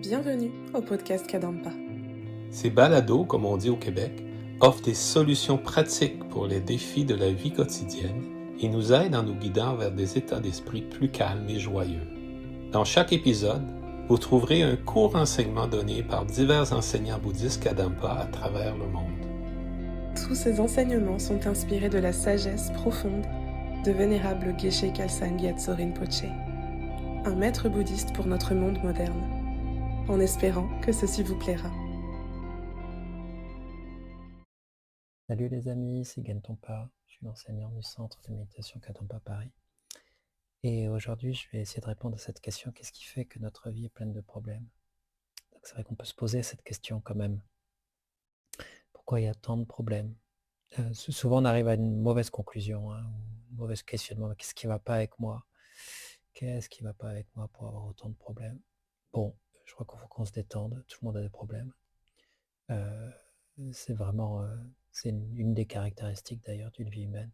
Bienvenue au podcast Kadampa. Ces balados, comme on dit au Québec, offrent des solutions pratiques pour les défis de la vie quotidienne et nous aident en nous guidant vers des états d'esprit plus calmes et joyeux. Dans chaque épisode, vous trouverez un court enseignement donné par divers enseignants bouddhistes Kadampa à travers le monde. Tous ces enseignements sont inspirés de la sagesse profonde de vénérable Geshe Khalsa Gyatso Rinpoche, un maître bouddhiste pour notre monde moderne, en espérant que ceci vous plaira. Salut les amis, c'est Gentompa, je suis l'enseignant du centre de méditation Kadampa Paris. Et aujourd'hui, je vais essayer de répondre à cette question, qu'est-ce qui fait que notre vie est pleine de problèmes? Donc c'est vrai qu'on peut se poser cette question quand même. Pourquoi il y a tant de problèmes? Souvent on arrive à une mauvaise conclusion, un mauvais questionnement, qu'est-ce qui ne va pas avec moi? Qu'est-ce qui ne va pas avec moi pour avoir autant de problèmes? Bon, je crois qu'il faut qu'on se détende, tout le monde a des problèmes. C'est vraiment, c'est une des caractéristiques d'ailleurs d'une vie humaine.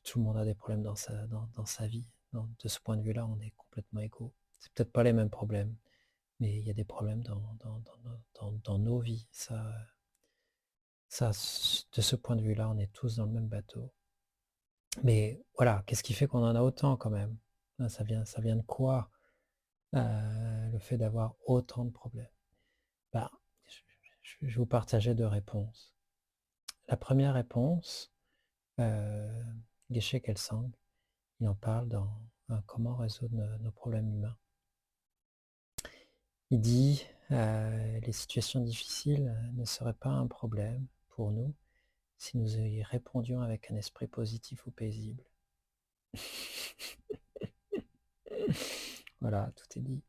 Tout le monde a des problèmes dans sa vie. De ce point de vue-là, on est complètement égaux. C'est peut-être pas les mêmes problèmes, mais il y a des problèmes dans nos vies. De ce point de vue-là, on est tous dans le même bateau. Mais voilà, qu'est-ce qui fait qu'on en a autant quand même? Ça vient de quoi, le fait d'avoir autant de problèmes? Ben, je vais vous partager deux réponses. La première réponse, Geshe Kelsang, il en parle dans Comment résoudre nos problèmes humains. Il dit les situations difficiles ne seraient pas un problème pour nous si nous y répondions avec un esprit positif ou paisible. Voilà, tout est dit.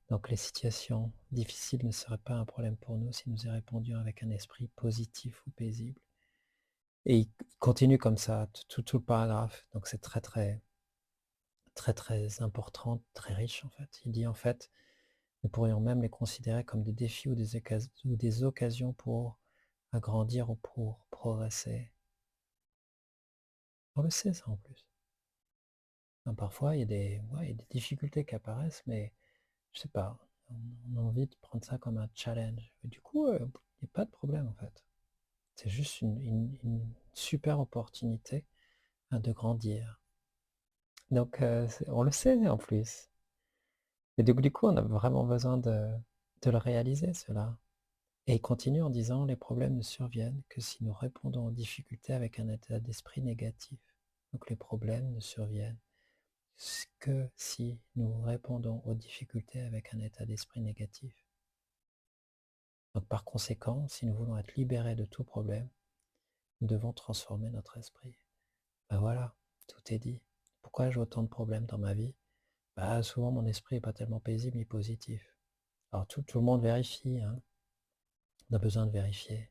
Donc les situations difficiles ne seraient pas un problème pour nous si nous y répondions avec un esprit positif ou paisible. Et il continue comme ça, tout le paragraphe. Donc c'est très important, très riche en fait. Il dit en fait, nous pourrions même les considérer comme des défis ou des occasions pour agrandir ou pour progresser. On le sait ça en plus. Enfin, parfois il y a des difficultés qui apparaissent, mais je sais pas, on a envie de prendre ça comme un challenge. Et du coup, il n'y a pas de problème en fait. C'est juste une super opportunité de grandir. Donc on le sait en plus. Et donc du coup, on a vraiment besoin de le réaliser cela. Et il continue en disant, les problèmes ne surviennent que si nous répondons aux difficultés avec un état d'esprit négatif. Donc les problèmes ne surviennent que si nous répondons aux difficultés avec un état d'esprit négatif. Donc par conséquent, si nous voulons être libérés de tout problème, nous devons transformer notre esprit. Ben voilà, tout est dit. Pourquoi j'ai autant de problèmes dans ma vie? Souvent mon esprit n'est pas tellement paisible ni positif. Alors tout le monde vérifie, hein. On a besoin de vérifier,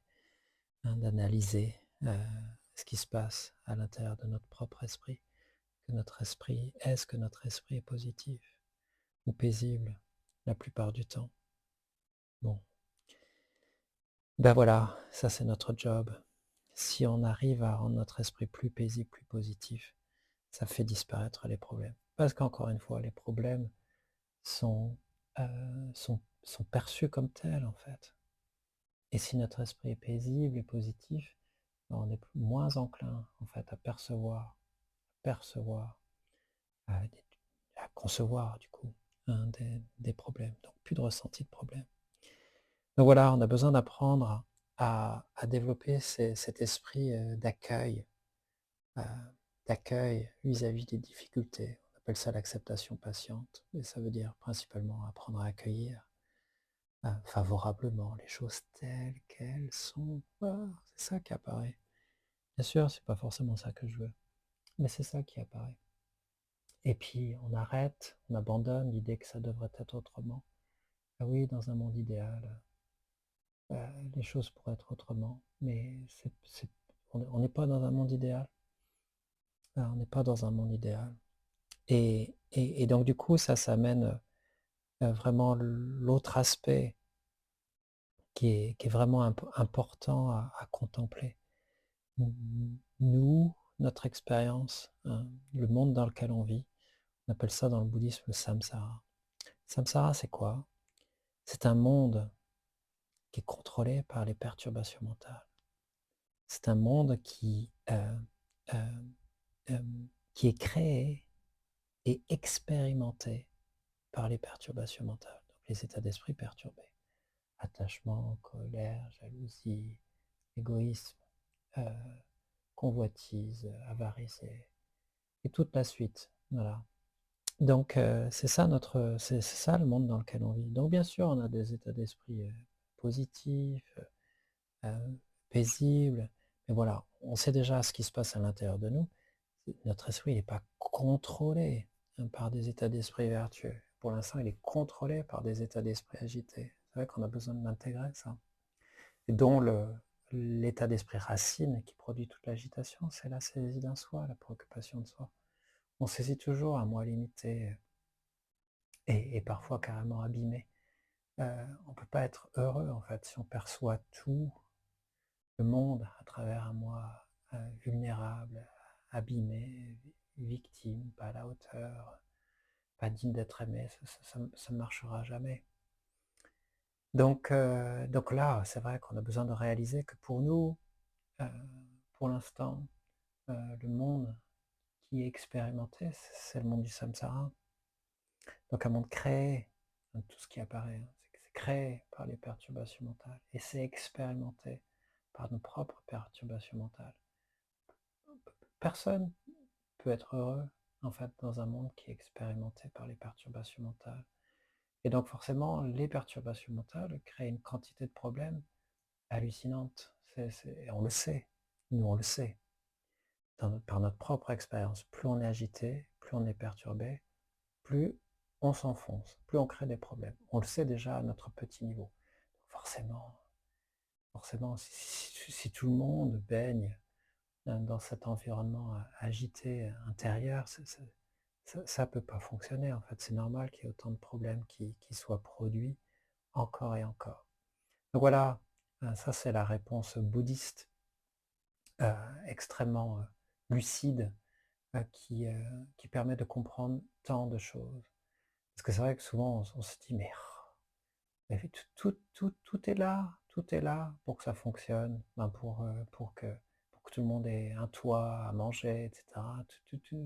d'analyser ce qui se passe à l'intérieur de notre propre esprit. Est-ce que notre esprit est positif ou paisible la plupart du temps? Bon. Ben voilà, ça c'est notre job. Si on arrive à rendre notre esprit plus paisible, plus positif, ça fait disparaître les problèmes. Parce qu'encore une fois, les problèmes sont perçus comme tels en fait. Et si notre esprit est paisible et positif, on est moins enclin en fait à percevoir, à concevoir du coup des problèmes. Donc plus de ressenti de problème. Donc voilà, on a besoin d'apprendre à développer cet esprit d'accueil vis-à-vis des difficultés. On appelle ça l'acceptation patiente, et ça veut dire principalement apprendre à accueillir favorablement les choses telles qu'elles sont. Voilà, c'est ça qui apparaît. Bien sûr, c'est pas forcément ça que je veux, mais c'est ça qui apparaît. Et puis on arrête, on abandonne l'idée que ça devrait être autrement. Ah oui, dans un monde idéal, les choses pourraient être autrement, mais on n'est pas dans un monde idéal. On n'est pas dans un monde idéal. Et donc du coup, ça amène vraiment l'autre aspect qui est vraiment important à contempler. Nous, notre expérience, hein, le monde dans lequel on vit, on appelle ça dans le bouddhisme le samsara. Samsara, c'est quoi? C'est un monde qui est contrôlé par les perturbations mentales. C'est un monde euh, euh, qui est créé et expérimenté par les perturbations mentales, donc les états d'esprit perturbés. Attachement, colère, jalousie, égoïsme, euh, convoitise, avarice et toute la suite. Voilà. Donc c'est ça le monde dans lequel on vit. Donc bien sûr, on a des états d'esprit positifs, euh, paisibles, mais voilà, on sait déjà ce qui se passe à l'intérieur de nous. Notre esprit n'est pas contrôlé par des états d'esprit vertueux. Pour l'instant, il est contrôlé par des états d'esprit agités. C'est vrai qu'on a besoin de l'intégrer, ça. Et dont l'état d'esprit racine qui produit toute l'agitation, c'est la saisie d'un soi, la préoccupation de soi. On saisit toujours un moi limité et parfois carrément abîmé. On ne peut pas être heureux, en fait, si on perçoit tout le monde à travers un moi vulnérable, abîmé, victime, pas à la hauteur, pas digne d'être aimé, ça ne marchera jamais. Donc là, c'est vrai qu'on a besoin de réaliser que pour nous, pour l'instant, le monde qui est expérimenté, c'est le monde du samsara. Donc un monde créé, tout ce qui apparaît, c'est créé par les perturbations mentales et c'est expérimenté par nos propres perturbations mentales. Personne peut être heureux en fait dans un monde qui est expérimenté par les perturbations mentales. Et donc forcément, les perturbations mentales créent une quantité de problèmes hallucinantes. On le sait, nous on le sait, par notre propre expérience. Plus on est agité, plus on est perturbé, plus on s'enfonce, plus on crée des problèmes. On le sait déjà à notre petit niveau. Forcément, si tout le monde baigne dans cet environnement agité intérieur, ça ne peut pas fonctionner. En fait, c'est normal qu'il y ait autant de problèmes qui soient produits encore et encore. Donc voilà, ça c'est la réponse bouddhiste extrêmement lucide qui permet de comprendre tant de choses. Parce que c'est vrai que souvent on se dit mais tout est là pour que ça fonctionne, pour que tout le monde ait un toit à manger, etc.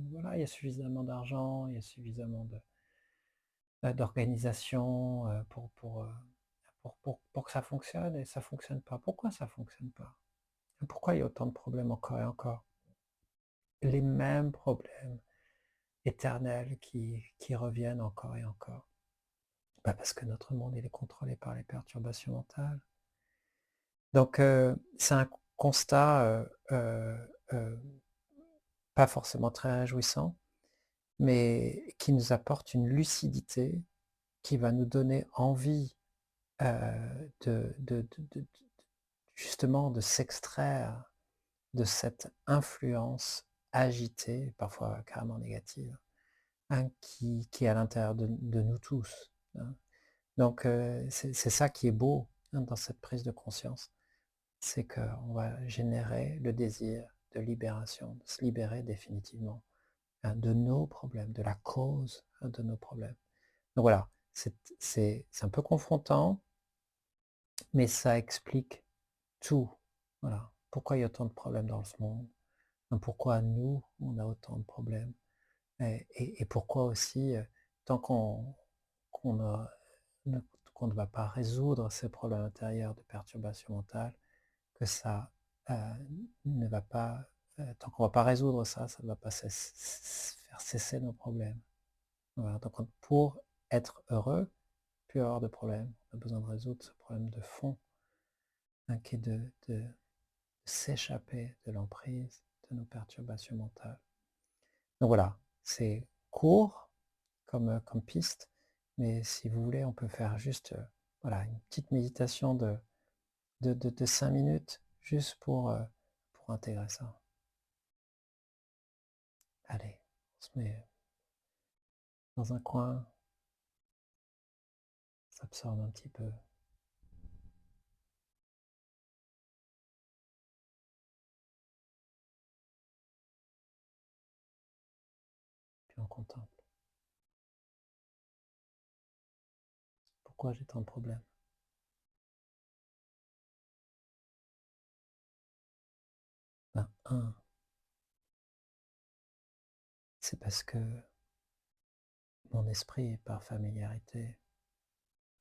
Voilà, il y a suffisamment d'argent, il y a suffisamment d'organisation pour que ça fonctionne et ça ne fonctionne pas. Pourquoi ça ne fonctionne pas? Pourquoi il y a autant de problèmes encore et encore? Les mêmes problèmes éternels qui reviennent encore et encore. Parce que notre monde il est contrôlé par les perturbations mentales. Donc c'est un constat pas forcément très réjouissant, mais qui nous apporte une lucidité qui va nous donner envie justement de s'extraire de cette influence agitée, parfois carrément négative, hein, qui est à l'intérieur de nous tous. Hein. Donc c'est ça qui est beau hein, dans cette prise de conscience, c'est qu'on va générer le désir de libération, de se libérer définitivement hein, de nos problèmes, de la cause hein, de nos problèmes. Donc voilà, c'est un peu confrontant, mais ça explique tout. Voilà. Pourquoi il y a autant de problèmes dans ce monde, pourquoi nous, on a autant de problèmes, et pourquoi aussi, tant qu'on ne qu'on ne va pas résoudre ces problèmes intérieurs de perturbation mentale, que ça ne va pas, tant qu'on ne va pas résoudre ça, ça ne va pas faire cesser nos problèmes. Voilà. Donc pour être heureux, plus avoir de problèmes, on a besoin de résoudre ce problème de fond, hein, qui est de s'échapper de l'emprise de nos perturbations mentales. Donc voilà, c'est court comme piste, mais si vous voulez, on peut faire juste voilà, une petite méditation de 5 minutes, juste pour intégrer ça. Allez, on se met dans un coin, on s'absorbe un petit peu, puis on contemple. Pourquoi j'ai tant de problèmes? Ben, c'est parce que mon esprit, par familiarité, a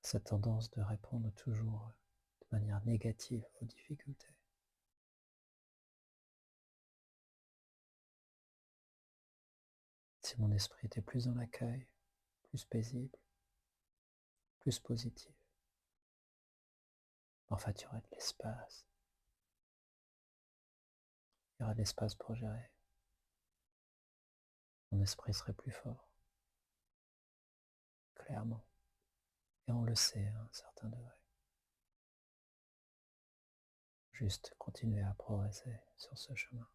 cette tendance de répondre toujours de manière négative aux difficultés. Si mon esprit était plus dans l'accueil, plus paisible, plus positif, en fait, il y aurait de l'espace. Il y aurait de l'espace pour gérer. Mon esprit serait plus fort, clairement. Et on le sait à un certain degré. Juste continuer à progresser sur ce chemin.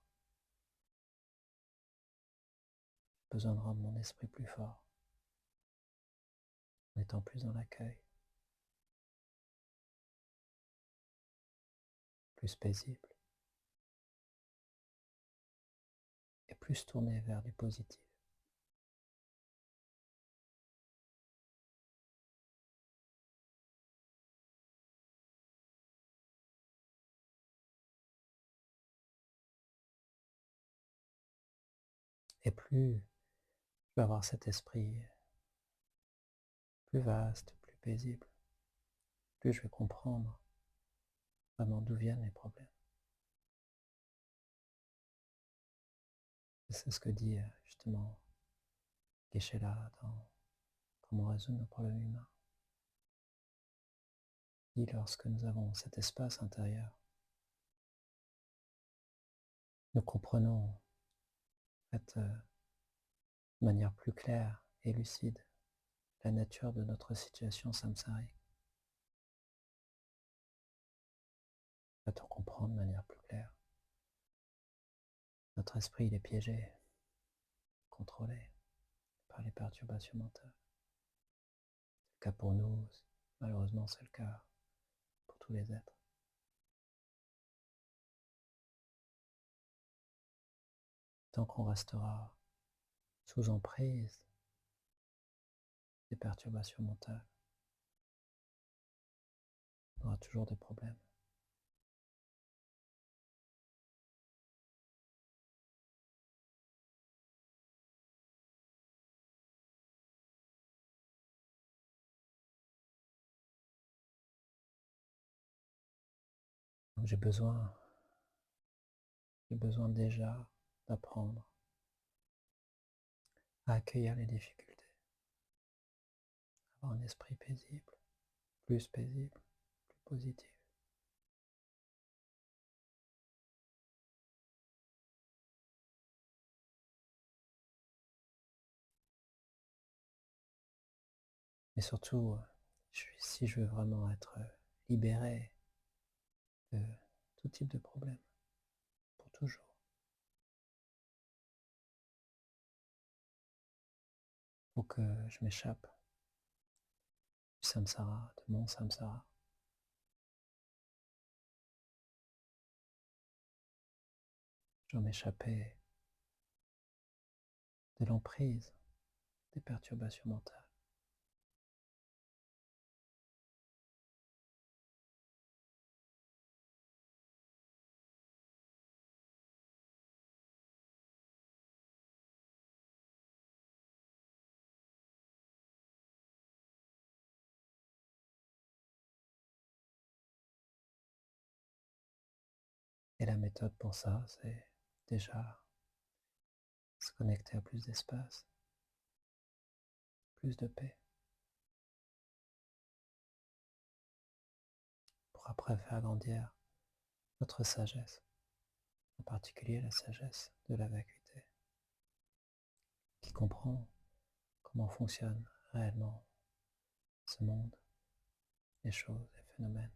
J'ai besoin de rendre mon esprit plus fort, en étant plus dans l'accueil, plus paisible, et plus tourné vers du positif. Et plus je vais avoir cet esprit plus vaste, plus paisible, plus je vais comprendre vraiment d'où viennent les problèmes. Et c'est ce que dit justement Geshe-la dans Comment résoudre nos problèmes humains. Il dit lorsque nous avons cet espace intérieur, nous comprenons en fait, de manière plus claire et lucide la nature de notre situation samsarique. En fait, on comprend de manière plus claire. Notre esprit, il est piégé, contrôlé par les perturbations mentales. C'est le cas pour nous, malheureusement c'est le cas pour tous les êtres. Tant qu'on restera sous emprise des perturbations mentales, on aura toujours des problèmes. Donc j'ai besoin déjà d'apprendre à accueillir les difficultés, avoir un esprit paisible, plus positif. Mais surtout, si je veux vraiment être libéré de tout type de problème, pour toujours, il faut que je m'échappe du samsara, de mon samsara. Je dois m'échapper de l'emprise des perturbations mentales. Et la méthode pour ça, c'est déjà se connecter à plus d'espace, plus de paix, pour après faire grandir notre sagesse, en particulier la sagesse de la vacuité, qui comprend comment fonctionne réellement ce monde, les choses, les phénomènes.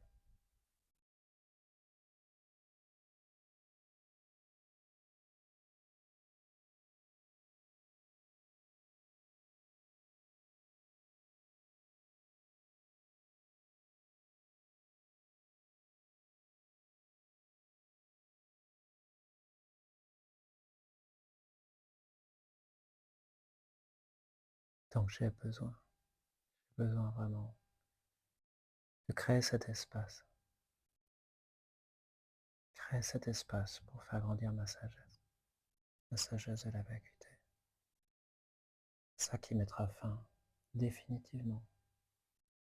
Tant que j'ai besoin vraiment de créer cet espace. Créer cet espace pour faire grandir ma sagesse de la vacuité. Ça qui mettra fin définitivement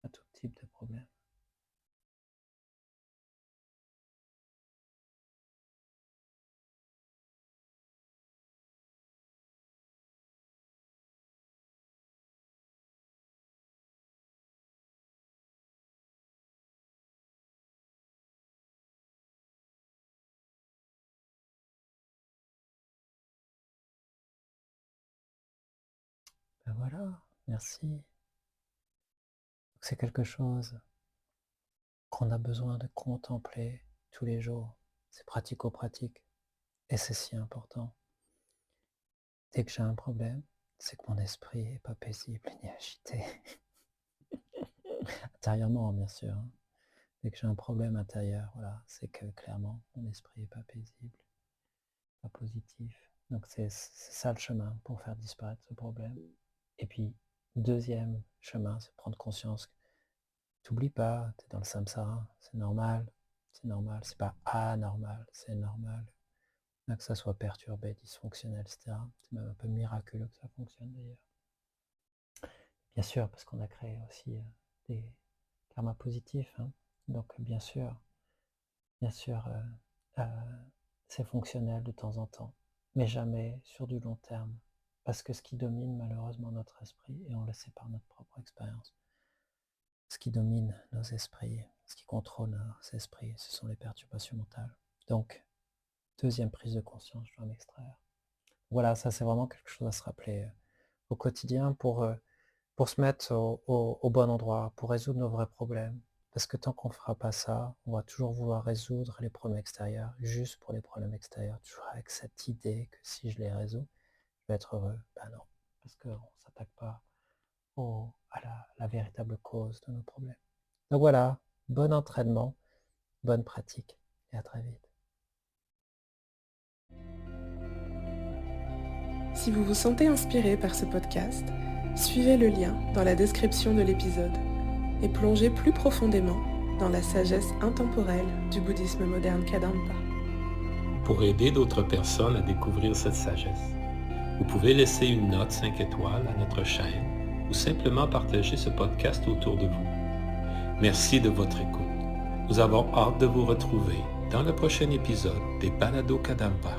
à tout type de problème. Ben voilà, merci. C'est quelque chose qu'on a besoin de contempler tous les jours. C'est pratico-pratique et c'est si important. Dès que j'ai un problème, c'est que mon esprit n'est pas paisible ni agité. Intérieurement, bien sûr. Dès que j'ai un problème intérieur, voilà, c'est que clairement, mon esprit n'est pas paisible, pas positif. Donc c'est ça le chemin pour faire disparaître ce problème. Et puis, deuxième chemin, c'est prendre conscience. T'oublies pas, tu es dans le samsara, c'est normal, c'est pas anormal, c'est normal. Que ça soit perturbé, dysfonctionnel, etc. C'est même un peu miraculeux que ça fonctionne d'ailleurs. Bien sûr, parce qu'on a créé aussi des karmas positifs. Donc bien sûr, c'est fonctionnel de temps en temps, mais jamais sur du long terme. Parce que ce qui domine malheureusement notre esprit, et on le sait par notre propre expérience, ce qui domine nos esprits, ce qui contrôle nos esprits, ce sont les perturbations mentales. Donc, deuxième prise de conscience, je dois m'extraire. Voilà, ça c'est vraiment quelque chose à se rappeler au quotidien pour se mettre au bon endroit, pour résoudre nos vrais problèmes. Parce que tant qu'on ne fera pas ça, on va toujours vouloir résoudre les problèmes extérieurs, juste pour les problèmes extérieurs, toujours avec cette idée que si je les résous, je vais être heureux. Ben non, parce qu'on ne s'attaque pas à la véritable cause de nos problèmes. Donc voilà, bon entraînement, bonne pratique, et à très vite. Si vous vous sentez inspiré par ce podcast, suivez le lien dans la description de l'épisode et plongez plus profondément dans la sagesse intemporelle du bouddhisme moderne Kadampa. Pour aider d'autres personnes à découvrir cette sagesse, vous pouvez laisser une note 5 étoiles à notre chaîne ou simplement partager ce podcast autour de vous. Merci de votre écoute. Nous avons hâte de vous retrouver dans le prochain épisode des Balados Kadampa.